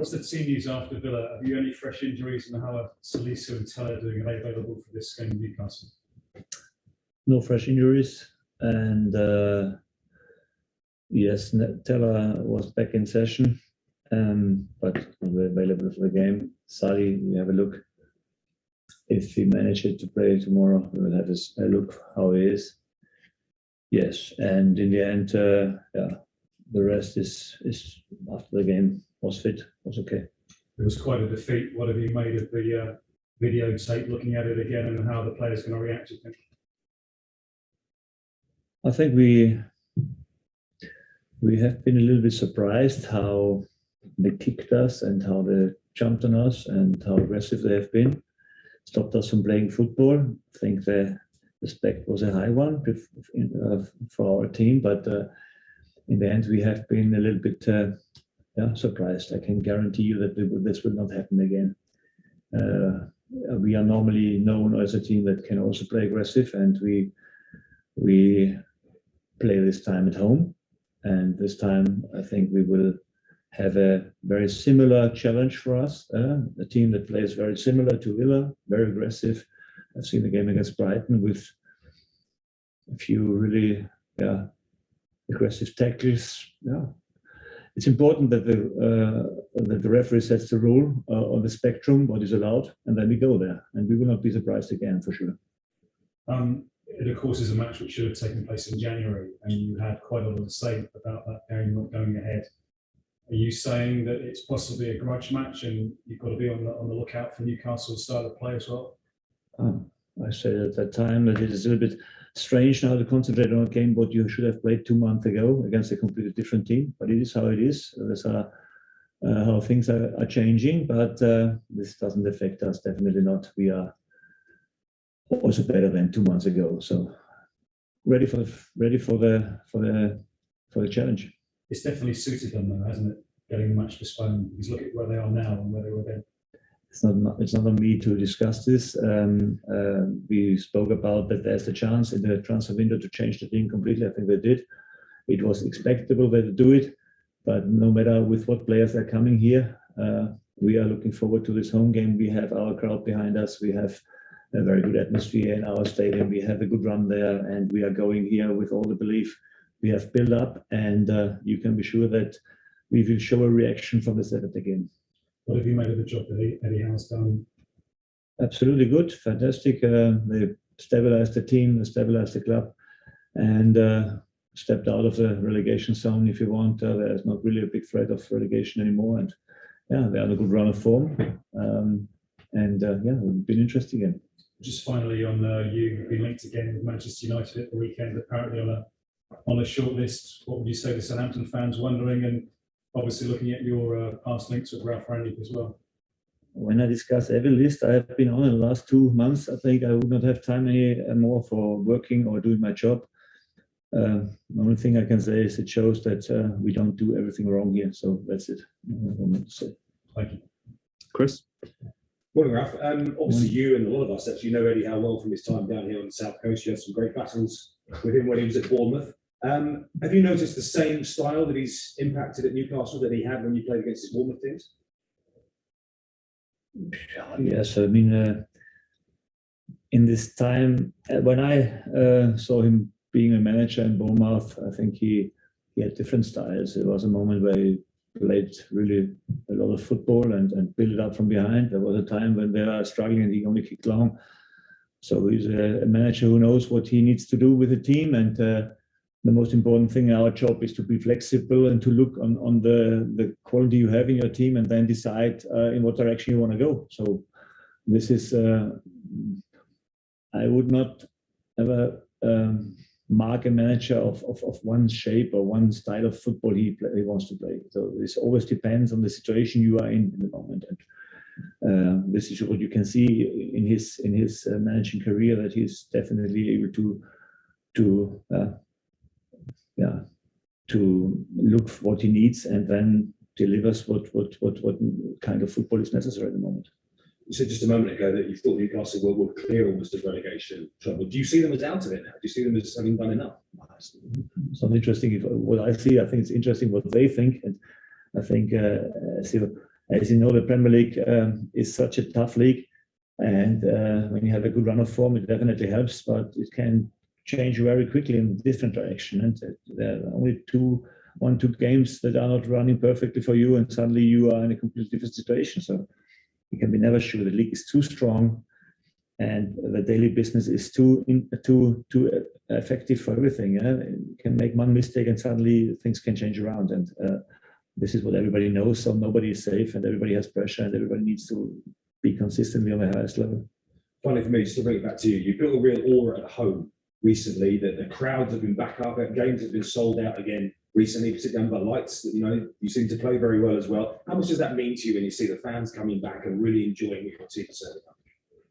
What's the team news after Villa? Have you any fresh injuries, and how are Salisu and Teller doing? Are they available for this game in Newcastle? No fresh injuries, and yes, Teller was back in session, but not available for the game. Sally, we have a look. If he manages to play tomorrow, we will have a look how he is. Yes, and in the end, the rest is after the game was fit, was okay. It was quite a defeat. What have you made of the videotape, looking at it again, and how the players going to react to it? I think we have been a little bit surprised how they kicked us and how they jumped on us and how aggressive they have been. Stopped us from playing football. I think the respect was a high one for our team, but in the end we have been a little bit surprised. I can guarantee you that this will not happen again. We are normally known as a team that can also play aggressive, and we play this time at home, and this time I think we will have a very similar challenge for us. A team that plays very similar to Villa, very aggressive. I've seen the game against Brighton with a few really aggressive tackles. Yeah, it's important that the referee sets the rule on the spectrum, what is allowed, and then we go there, and we will not be surprised again for sure. It of course is a match which should have taken place in January, and you had quite a lot to say about that game not going ahead. Are you saying that it's possibly a grudge match, and you've got to be on the lookout for Newcastle's style of play as well? I said at that time that it is a little bit strange now to concentrate on a game what you should have played 2 months ago against a completely different team. But it is how it is. That's how things are changing. But this doesn't affect us. Definitely not. We are also better than 2 months ago. So ready for the challenge. It's definitely suited them, though, hasn't it? Getting the match postponed. Because look at where they are now and where they were then. It's not on me to discuss this. We spoke about that there's a chance in the transfer window to change the team completely. I think they did. It was expectable that they do it, but no matter with what players are coming here, we are looking forward to this home game. We have our crowd behind us. We have a very good atmosphere in our stadium. We have a good run there, and we are going here with all the belief we have built up, and you can be sure that we will show a reaction from the Saturday game. What have you made of the job that Eddie Howe's done? Absolutely good, fantastic. They stabilized the team, they stabilized the club, and stepped out of the relegation zone, if you want. There's not really a big threat of relegation anymore, and they're on a good run of form. It's been interesting again. Just finally on you've been linked again with Manchester United at the weekend, apparently on a short list. What would you say to Southampton fans wondering, and obviously looking at your past links with Ralph Rangnick as well? When I discuss every list I have been on in the last 2 months, I think I would not have time anymore for working or doing my job. The only thing I can say is it shows that we don't do everything wrong here. So that's it. Thank you. Chris? Morning, Ralph. Obviously, you and a lot of us actually know Eddie Howe well from his time down here on the South Coast. You had some great battles with him when he was at Bournemouth. Have you noticed the same style that he's impacted at Newcastle that he had when you played against his Bournemouth teams? Yes, I mean, in this time, when I saw him being a manager in Bournemouth, I think he had different styles. There was a moment where he played really a lot of football and built it up from behind. There was a time when they are struggling and he only kicked long. So he's a manager who knows what he needs to do with the team, and the most important thing in our job is to be flexible and to look on the quality you have in your team and then decide in what direction you want to go. So this is, I would not ever mark a manager of one shape or one style of football he wants to play. So this always depends on the situation you are in the moment. And this is what you can see in his managing career, that he's definitely able to look for what he needs and then delivers what kind of football is necessary at the moment. You said just a moment ago that you thought Newcastle were clear almost of relegation trouble. Do you see them as out of it now? Do you see them as having done enough? It's not interesting what I see. I think it's interesting what they think, and I think As you know, the Premier League is such a tough league, and when you have a good run of form, it definitely helps, but it can change very quickly in a different direction. And there are only 2 games that are not running perfectly for you, and suddenly you are in a completely different situation. So you can be never sure. The league is too strong, and the daily business is too effective for everything. You can make one mistake, and suddenly things can change around. And this is what everybody knows. So nobody is safe, and everybody has pressure, and everybody needs to be consistently on the highest level. Finally, for me, just to bring it back to you, you built a real aura at home recently. That the crowds have been back up, games have been sold out again recently, particularly under lights. You seem to play very well as well. How much does that mean to you when you see the fans coming back and really enjoying your team?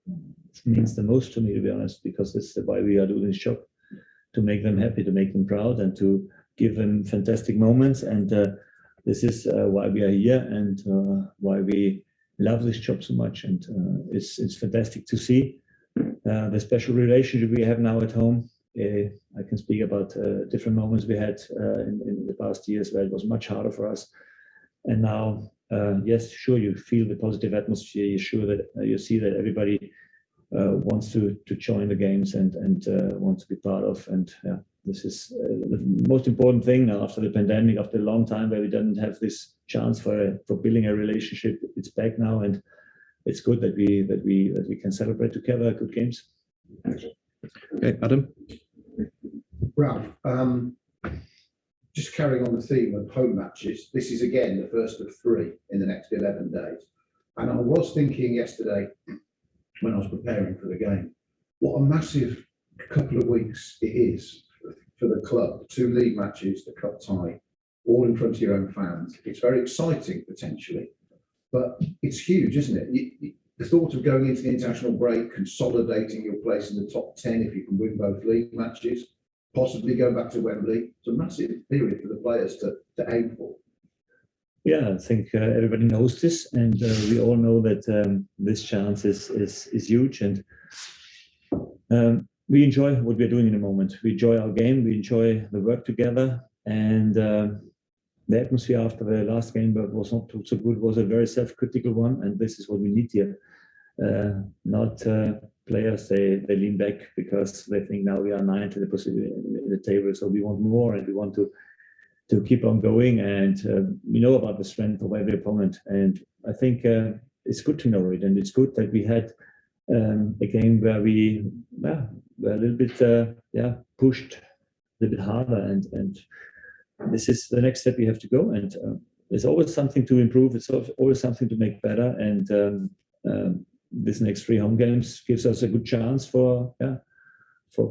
It means the most to me, to be honest, because it's why we are doing this job, to make them happy, to make them proud, and to give them fantastic moments. And this is why we are here, and why we love this job so much. And it's fantastic to see the special relationship we have now at home. I can speak about different moments we had in the past years where it was much harder for us. And now, yes, sure, you feel the positive atmosphere. You're sure that you see that everybody wants to join the games and wants to be part of. And yeah, this is the most important thing now after the pandemic, after a long time where we didn't have this chance for building a relationship. It's back now, and it's good that we can celebrate together good games. Okay, Adam. Ralph, just carrying on the theme of home matches, this is again the first of 3 in the next 11 days. And I was thinking yesterday, when I was preparing for the game, what a massive couple of weeks it is for the club. 2 league matches, the cup tie, all in front of your own fans. It's very exciting potentially, but it's huge, isn't it? The thought of going into the international break, consolidating your place in the top 10 if you can win both league matches, possibly go back to Wembley. It's a massive period for the players to aim for. Yeah, I think everybody knows this, and we all know that this chance is huge, and we enjoy what we're doing in the moment. We enjoy our game, we enjoy the work together, and the atmosphere after the last game that was not so good was a very self-critical one, and this is what we need here. Not players, they lean back because they think now we are 9th in the table, so we want more, and we want to keep on going, and we know about the strength of every opponent, and I think it's good to know it, and it's good that we had a game where we were a little bit pushed a little bit harder, and this is the next step we have to go, and there's always something to improve, it's always something to make better, and this next 3 home games gives us a good chance for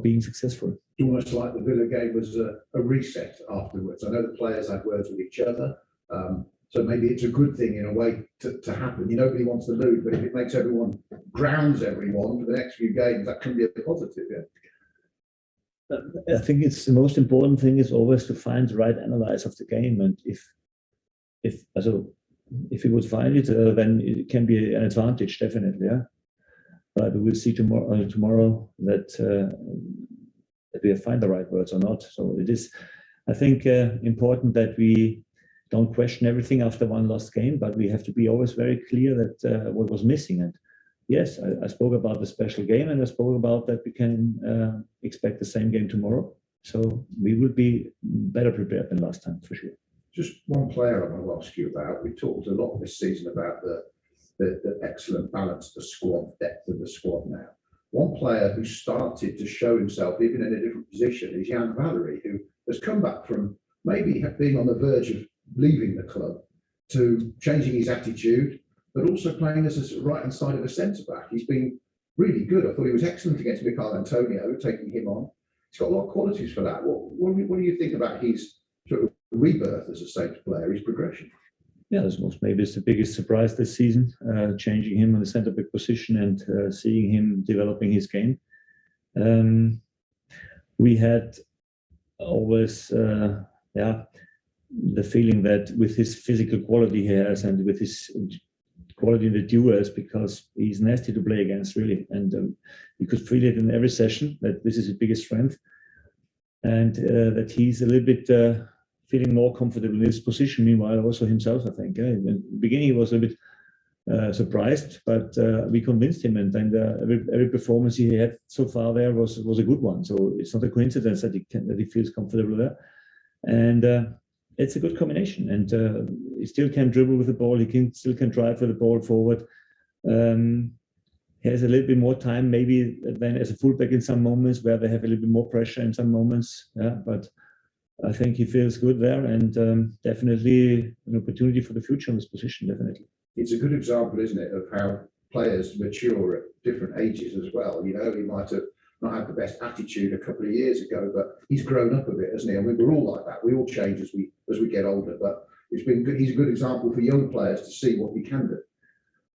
being successful. Almost like the Villa game was a reset afterwards. I know the players had words with each other, so maybe it's a good thing in a way to happen. Nobody wants to lose, but if it makes everyone, grounds everyone for the next few games, that can be a positive. Yeah. I think it's the most important thing is always to find the right analyze of the game, and if you would find it, then it can be an advantage, definitely. Yeah, but we will see tomorrow that we find the right words or not. So it is, I think, important that we don't question everything after one lost game, but we have to be always very clear that what was missing. And yes, I spoke about the special game, and I spoke about that we can expect the same game tomorrow. So we will be better prepared than last time, for sure. Just one player I want to ask you about. We talked a lot this season about the excellent balance, the squad, depth of the squad now. One player who started to show himself even in a different position is Jan Valery, who has come back from maybe being on the verge of leaving the club to changing his attitude, but also playing as a right-hand side of a centre-back. He's been really good. I thought he was excellent against Michail Antonio, taking him on. He's got a lot of qualities for that. What do you think about his sort of rebirth as a Saints player, his progression? Yeah, this was maybe the biggest surprise this season, changing him on the centre back position and seeing him developing his game. We had always, the feeling that with his physical quality he has and with his quality in the duels, because he's nasty to play against, really. And you could feel it in every session that this is his biggest strength, and that he's a little bit feeling more comfortable in his position. Meanwhile, also himself, I think. In the beginning, he was a bit surprised, but we convinced him, and every performance he had so far there was a good one. So it's not a coincidence that he feels comfortable there, and it's a good combination. And he still can dribble with the ball. He still can drive with the ball forward. He has a little bit more time maybe than as a fullback in some moments, where they have a little bit more pressure in some moments. Yeah, but I think he feels good there, and definitely an opportunity for the future in this position. Definitely. It's a good example, isn't it, of how players mature at different ages as well. You know, he might have not had the best attitude a couple of years ago, but he's grown up a bit, hasn't he? I mean, we're all like that. We all change as we get older, but it's been good. He's a good example for young players to see what we can do.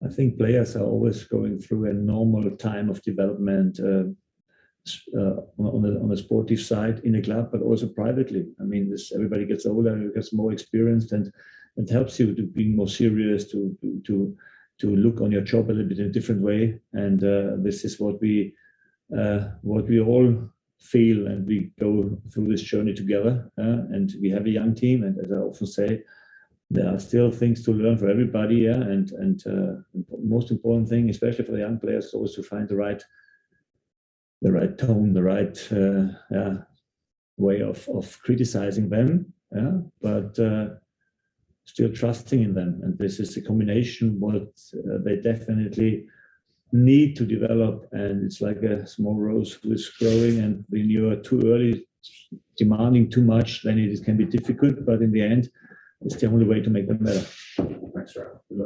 I think players are always going through a normal time of development on the sportive side in a club, but also privately. I mean, everybody gets older, gets more experienced, and it helps you to be more serious, to look on your job a little bit in a different way. And this is what we all feel, and we go through this journey together. And we have a young team, and as I often say, there are still things to learn for everybody. Yeah, and most important thing, especially for the young players, is always to find the right tone, the right way of criticizing them. Yeah, but still trusting in them. And this is a combination what they definitely need to develop. And it's like a small rose who is growing, and when you are too early demanding too much, then it can be difficult, but in the end, it's the only way to make them better. Thanks, Ralph.